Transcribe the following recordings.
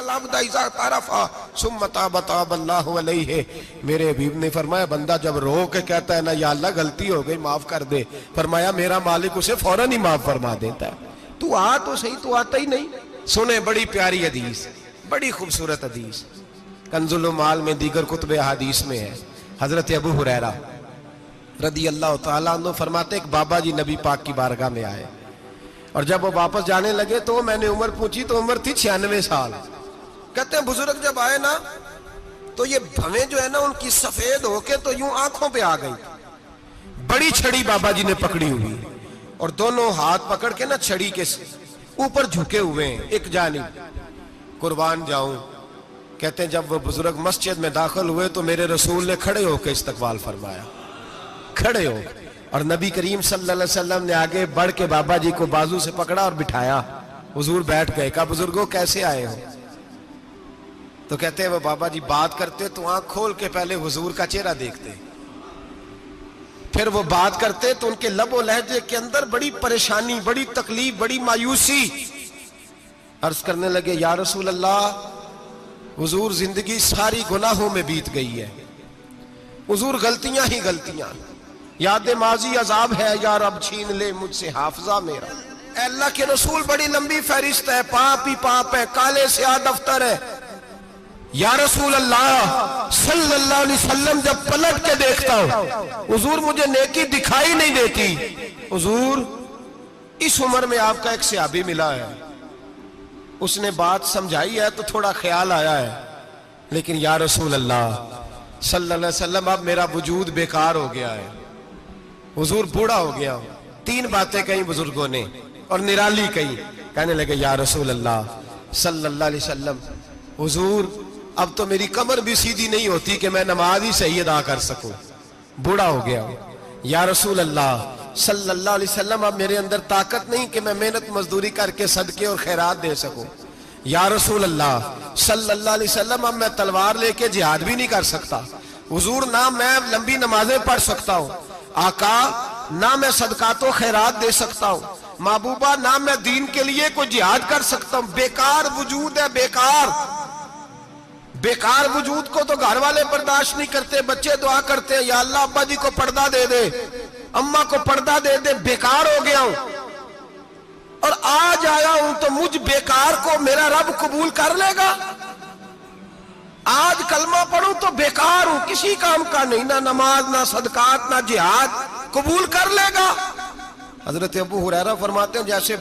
العبد اذا طرفا ثم تاب تاب اللہ علیہ. میرے حبیب نے فرمایا بندہ جب رو کے کہتا ہے نا یا اللہ غلطی ہو گئی معاف کر دے، فرمایا میرا مالک اسے فوراً ہی معاف فرما دیتا ہے. تو آ تو صحیح، تو آتا ہی نہیں. سنیں بڑی پیاری حدیث، بڑی خوبصورت حدیث، کنز المال میں دیگر کتب احادیث میں ہے. حضرت ابو ہریرہ رضی اللہ تعالیٰ عنہ فرماتے ایک بابا جی نبی پاک کی بارگاہ میں آئے، اور جب وہ واپس جانے لگے تو میں نے عمر پوچھی تو عمر تھی 96 سال. کہتے ہیں بزرگ جب آئے نا تو یہ بھویں جو ہے نا ان کی سفید ہو کے تو یوں آنکھوں پہ آ گئی. بڑی چھڑی بابا جی نے پکڑی ہوئی اور دونوں ہاتھ پکڑ کے نا چھڑی کے اوپر جھکے ہوئے ہیں ایک جانب. قربان جاؤں، کہتے ہیں جب وہ بزرگ مسجد میں داخل ہوئے تو میرے رسول نے کھڑے ہو کے استقبال فرمایا، کھڑے ہو. اور نبی کریم صلی اللہ علیہ وسلم نے آگے بڑھ کے بابا جی کو بازو سے پکڑا اور بٹھایا. حضور بیٹھ گئے. کہا بزرگوں کیسے آئے ہو؟ تو کہتے ہیں وہ بابا جی بات کرتے تو آنکھ کھول کے پہلے حضور کا چہرہ دیکھتے، پھر وہ بات کرتے تو ان کے لب و لہجے کے اندر بڑی پریشانی، بڑی تکلیف، بڑی مایوسی. عرض کرنے لگے یا رسول اللہ، حضور زندگی ساری گناہوں میں بیت گئی ہے، حضور غلطیاں ہی غلطیاں، یاد ماضی عذاب ہے، یا رب چھین لے مجھ سے حافظہ میرا. اے اللہ کے رسول بڑی لمبی فہرست ہے، پاپ ہی پاپ ہے، کالے سیاہ دفتر ہے. یا رسول اللہ صلی اللہ علیہ وسلم جب پلٹ کے دیکھتا ہوں حضور مجھے نیکی دکھائی نہیں دیتی. حضور اس عمر میں آپ کا ایک صحابی ملا ہے، اس نے بات سمجھائی ہے تو تھوڑا خیال آیا ہے، لیکن یا رسول اللہ صلی اللہ علیہ وسلم اب میرا وجود بیکار ہو گیا ہے، حضور بوڑھا ہو گیا ہوں. 3 باتیں کہیں بزرگوں نے اور نرالی کہیں. کہنے لگے یا رسول اللہ صلی اللہ علیہ وسلم، حضور اب تو میری کمر بھی سیدھی نہیں ہوتی کہ میں نماز ہی صحیح ادا کر سکوں، بوڑھا ہو گیا ہوں. یا رسول اللہ صلی اللہ علیہ وسلم اب میرے اندر طاقت نہیں کہ میں محنت مزدوری کر کے صدقے اور خیرات دے سکوں. یا رسول اللہ صلی اللہ علیہ وسلم اب میں تلوار لے کے جہاد بھی نہیں کر سکتا. حضور نہ میں لمبی نمازیں پڑھ سکتا ہوں، آقا نہ میں صدقات و خیرات دے سکتا ہوں، محبوبہ نہ میں دین کے لیے کوئی جہاد کر سکتا ہوں. بیکار وجود ہے، بیکار. بیکار وجود کو تو گھر والے برداشت نہیں کرتے، بچے دعا کرتے ہیں یا اللہ ابا جی کو پردہ دے دے، اماں کو پردہ دے دے. بیکار ہو گیا ہوں اور آج آیا ہوں تو مجھ بیکار کو میرا رب قبول کر لے گا؟ آج کلمہ پڑھوں تو بیکار ہوں، کسی کام کا نہیں، نہ نماز نہ صدقات نہ جہاد، قبول کر لے گا؟ حضرت ابو ہریرہ فرماتے ہیں جیسے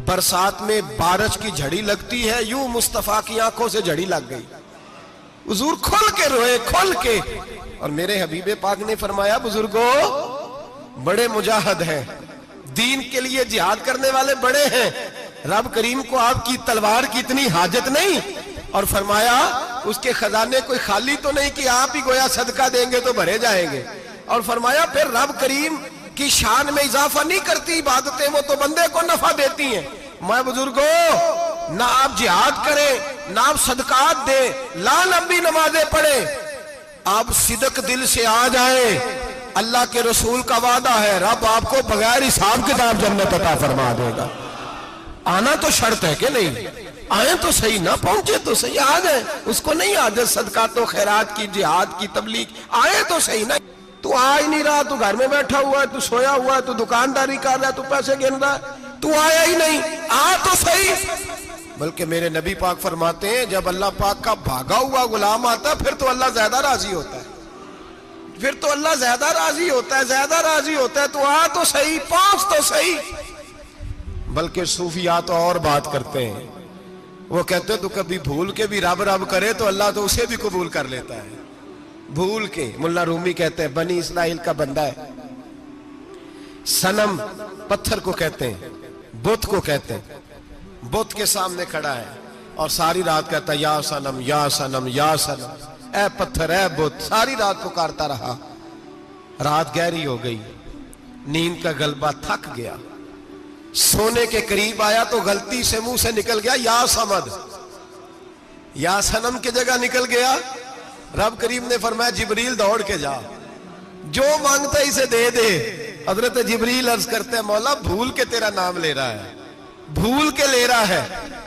برسات میں بارش کی جھڑی لگتی ہے، یوں مصطفیٰ کی آنکھوں سے جھڑی لگ گئی. حضور کھل کے روئے، کھل کے. اور میرے حبیب پاک نے فرمایا بزرگوں بڑے مجاہد ہیں، دین کے لیے جہاد کرنے والے بڑے ہیں، رب کریم کو آپ کی تلوار کی اتنی حاجت نہیں. اور فرمایا اس کے خزانے کوئی خالی تو نہیں کہ آپ ہی گویا صدقہ دیں گے تو بھرے جائیں گے. اور فرمایا پھر رب کریم کی شان میں اضافہ نہیں کرتی عبادتیں، وہ تو بندے کو نفع دیتی ہیں. میں بزرگوں نہ آپ جہاد کریں، نہ آپ صدقات دیں، لا لمبی نمازیں پڑھیں، آپ صدق دل سے آ جائیں، اللہ کے رسول کا وعدہ ہے رب آپ کو بغیر حساب کتاب جنت عطا فرما دے گا. آنا تو شرط ہے کہ نہیں؟ آئیں تو صحیح، نہ پہنچے تو صحیح، آ جائیں. اس کو نہیں عادت صدقات و خیرات کی، جہاد کی، تبلیغ، آئے تو صحیح. نہ تو آ ہی نہیں رہا، تو گھر میں بیٹھا ہوا ہے، تو سویا ہوا ہے، تو دکانداری کر رہا ہے، تو پیسے گن رہا ہے، تو آیا ہی نہیں، آ تو صحیح. بلکہ میرے نبی پاک فرماتے ہیں جب اللہ پاک کا بھاگا ہوا غلام آتا ہے پھر تو اللہ زیادہ راضی ہوتا ہے، پھر تو اللہ زیادہ راضی ہوتا ہے، زیادہ راضی ہوتا ہے. تو آ تو صحیح، پہنچ تو صحیح. بلکہ صوفیاء تو اور بات کرتے ہیں، وہ کہتے ہیں تو کبھی بھول کے بھی رب رب کرے تو اللہ تو اسے بھی قبول کر لیتا ہے. بھول کے. ملا رومی کہتے ہیں بنی اسرائیل کا بندہ ہے، صنم پتھر کو کہتے ہیں، بت کو کہتے ہیں، بت کے سامنے کھڑا ہے اور ساری رات کہتا ہے یا صنم یا صنم یا صنم، اے پتھر اے بت. ساری رات پکارتا رہا. رات گہری ہو گئی، نیند کا غلبہ، تھک گیا، سونے کے قریب آیا تو غلطی سے منہ سے نکل گیا یا صمد، یا صنم کی جگہ نکل گیا. رب کریم نے فرمایا جبریل دوڑ کے جا، جو مانگتا اسے دے دے. حضرت جبریل عرض کرتے ہیں مولا بھول کے تیرا نام لے رہا ہے، بھول کے لے رہا ہے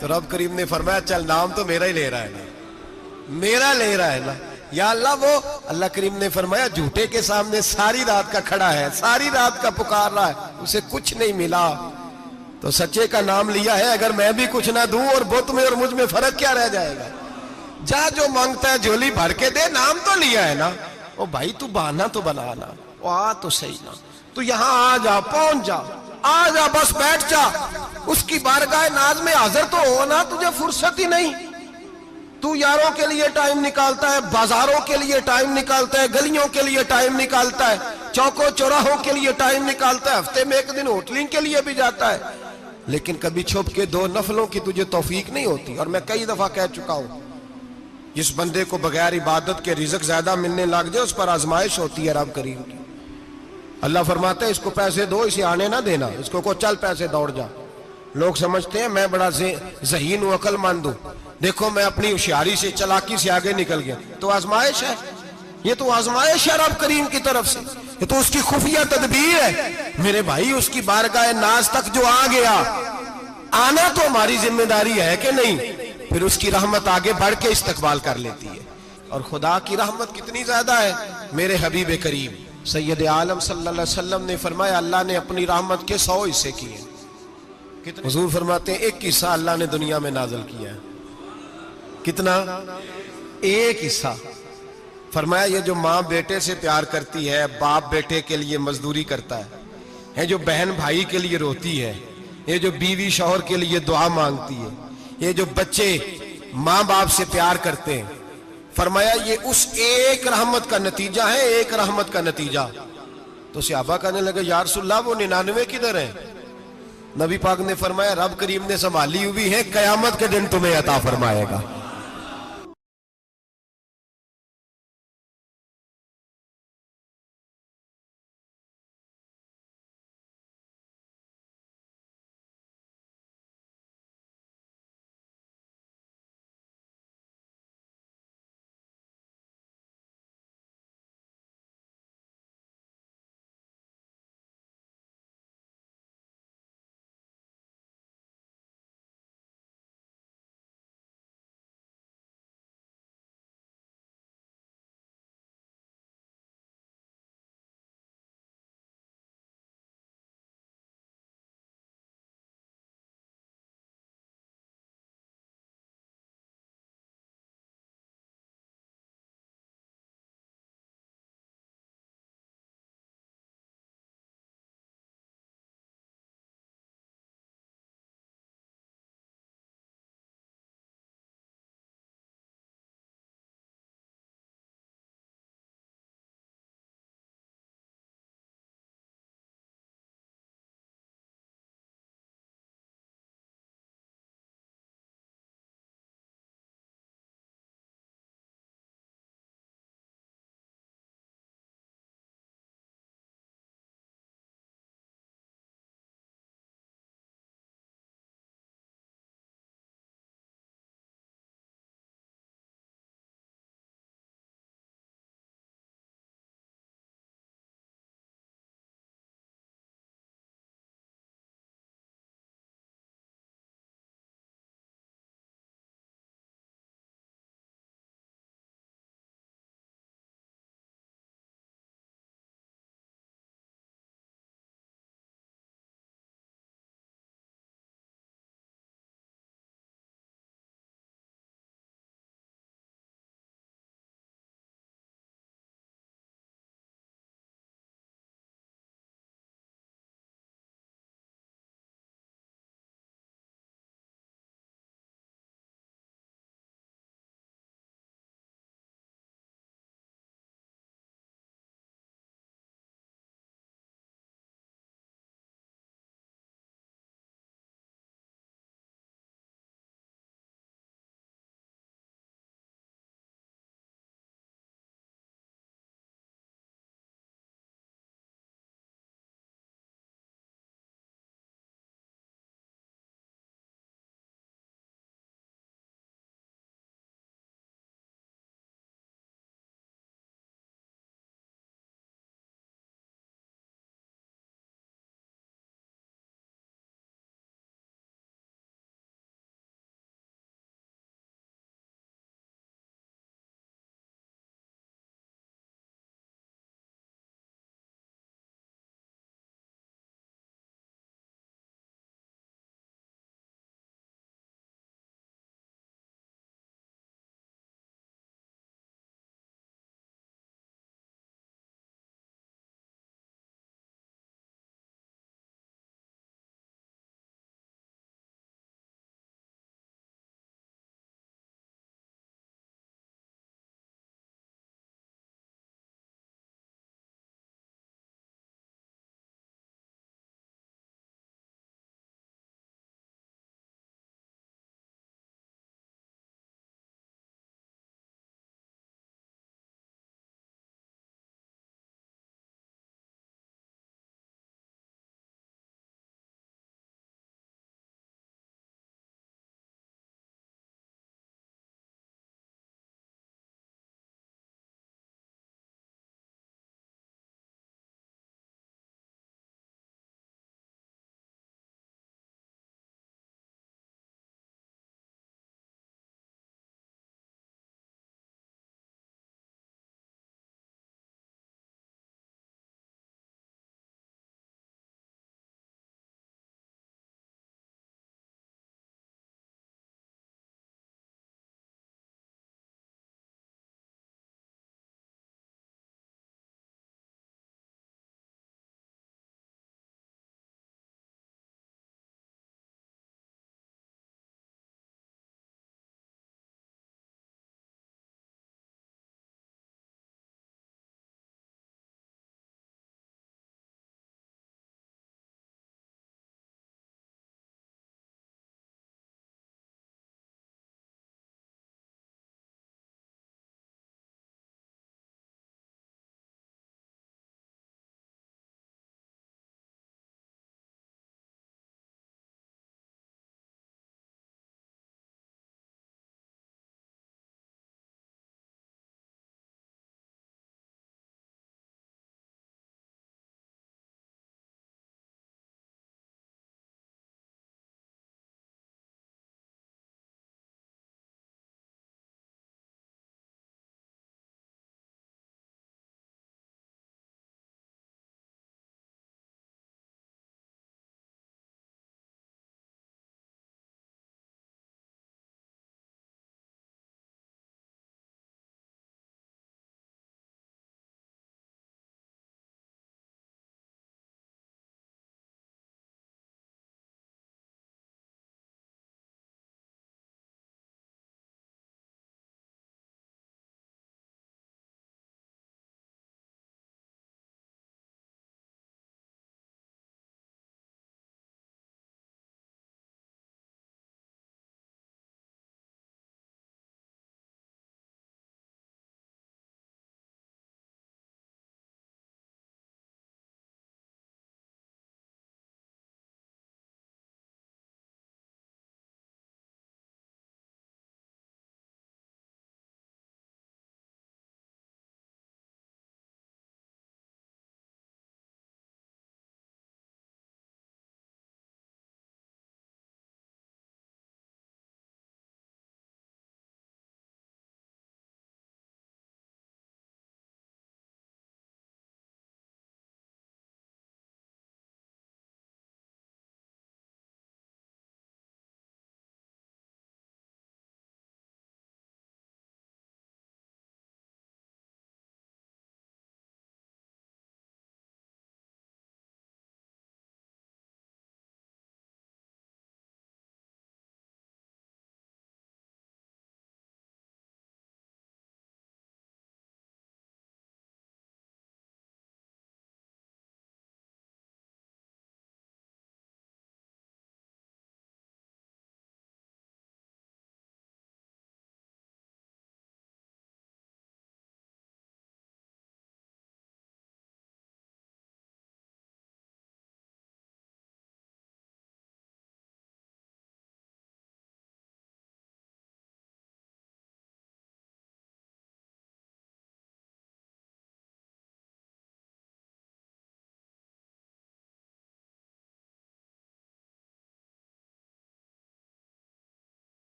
تو رب کریم نے فرمایا چل نام تو میرا ہی لے رہا ہے نا، میرا لے رہا ہے نا یا اللہ۔ وہ اللہ کریم نے فرمایا جھوٹے کے سامنے ساری رات کا کھڑا ہے، ساری رات کا پکار رہا ہے، اسے کچھ نہیں ملا تو سچے کا نام لیا ہے، اگر میں بھی کچھ نہ دوں اور بت میں اور مجھ میں فرق کیا رہ جائے گا؟ جا جو مانگتا ہے جھولی بھر کے دے، نام تو لیا ہے نا۔ او بھائی تو بہانا تو بنانا، او آ تو صحیح نا، تو یہاں آ جا، پہنچ جا، آ جا، بس بیٹھ جا، اس کی بارگاہ ناز میں حاضر تو ہونا، تجھے فرصت ہی نہیں۔ تو یاروں کے لیے ٹائم نکالتا ہے، بازاروں کے لیے ٹائم نکالتا ہے، گلیوں کے لیے ٹائم نکالتا ہے، چوکوں چوراہوں کے لیے ٹائم نکالتا ہے، ہفتے میں ایک دن ہوٹلنگ کے لیے بھی جاتا ہے، لیکن کبھی چھپ کے 2 نفلوں کی تجھے توفیق نہیں ہوتی۔ اور میں کئی دفعہ کہہ چکا ہوں، جس بندے کو بغیر عبادت کے رزق زیادہ ملنے لگ جائے اس پر آزمائش ہوتی ہے رب کریم کی۔ اللہ فرماتا ہے اس کو پیسے دو، اسے آنے نہ دینا، اس کو چل پیسے دوڑ جا۔ لوگ سمجھتے ہیں میں بڑا ذہین ہوں، عقل مند ہوں، دیکھو میں اپنی ہوشیاری سے، چلاکی سے آگے نکل گیا، تو آزمائش ہے، یہ تو آزمائش ہے رب کریم کی طرف سے، یہ تو اس کی خفیہ تدبیر ہے۔ میرے بھائی اس کی بارگاہ ناز تک جو آ گیا، آنا تو ہماری ذمہ داری ہے کہ نہیں؟ پھر اس کی رحمت آگے بڑھ کے استقبال کر لیتی ہے۔ اور خدا کی رحمت کتنی زیادہ ہے، میرے حبیب کریم سید عالم صلی اللہ علیہ وسلم نے فرمایا اللہ نے اپنی رحمت کے 100 حصے کیے۔ حضور فرماتے ہیں 1 حصہ اللہ نے دنیا میں نازل کیا ہے۔ کتنا؟ 1 حصہ۔ فرمایا یہ جو ماں بیٹے سے پیار کرتی ہے، باپ بیٹے کے لیے مزدوری کرتا ہے، جو بہن بھائی کے لیے روتی ہے، یہ جو بیوی شوہر کے لیے دعا مانگتی ہے، یہ جو بچے ماں باپ سے پیار کرتے ہیں، فرمایا یہ اس ایک رحمت کا نتیجہ ہے، ایک رحمت کا نتیجہ۔ تو صحابہ کہنے لگے یا رسول اللہ وہ 99 کدھر ہیں؟ نبی پاک نے فرمایا رب کریم نے سنبھالی ہوئی ہے، قیامت کے دن تمہیں عطا فرمائے گا۔